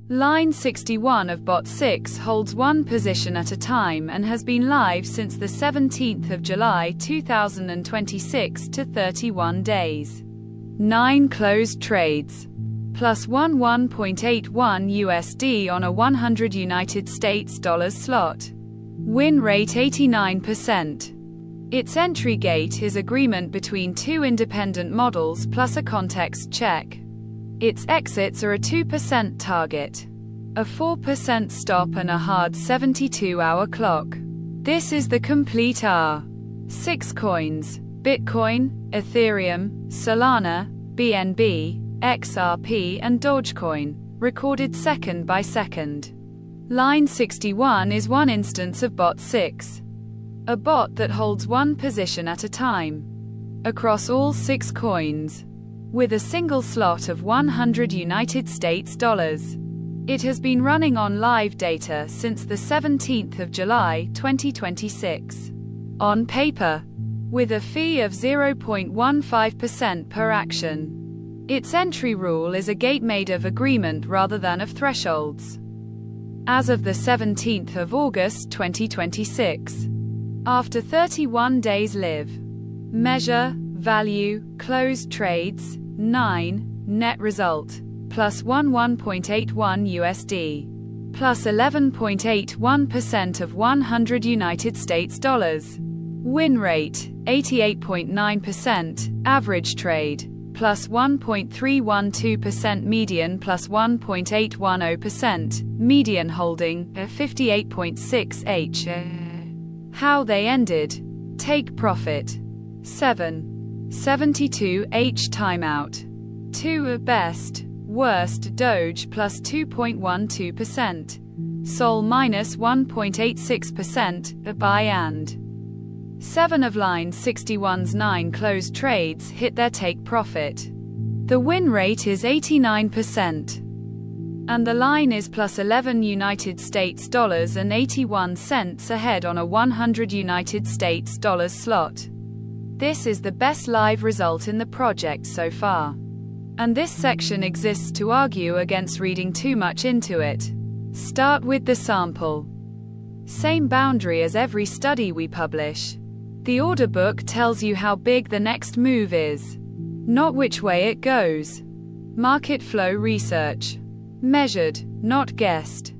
Line 61 of bot 6 holds one position at a time and has been live since the 17th of July 2026 to 31 days. 9 closed trades. Plus 11.81 USD on a 100 United States dollars slot. Win rate 89%. Its entry gate is agreement between two independent models plus a context check. Its exits are a 2% target, a 4% stop and a hard 72-hour clock. This is the complete R6 coins: Bitcoin, Ethereum, Solana, BNB, XRP and Dogecoin, recorded second by second. Line 61 is one instance of bot 6. A bot that holds one position at a time, across all 6 coins, with a single slot of 100 United States dollars. It has been running on live data since the 17th of July 2026. On paper, with a fee of 0.15% per action. Its entry rule is a gate made of agreement rather than of thresholds. As of the 17th of August 2026. After 31 days live. Measure, value, closed trades, 9, net result, plus 11.81 USD, plus 11.81% of 100 United States dollars. Win rate, 88.9%, average trade, plus 1.312% median plus 1.810%, median holding, 58.6 H. How they ended. Take profit. 7.72 H timeout. 2 best, worst Doge plus 2.12%. Sol minus 1.86%, buy and 7 of line 61's 9 closed trades hit their take profit. The win rate is 89%. And the line is plus 11 United States dollars and 81 cents ahead on a 100 United States dollars slot. This is the best live result in the project so far. And this section exists to argue against reading too much into it. Start with the sample. Same boundary as every study we publish. The order book tells you how big the next move is, not which way it goes. Market flow research. Measured, not guessed.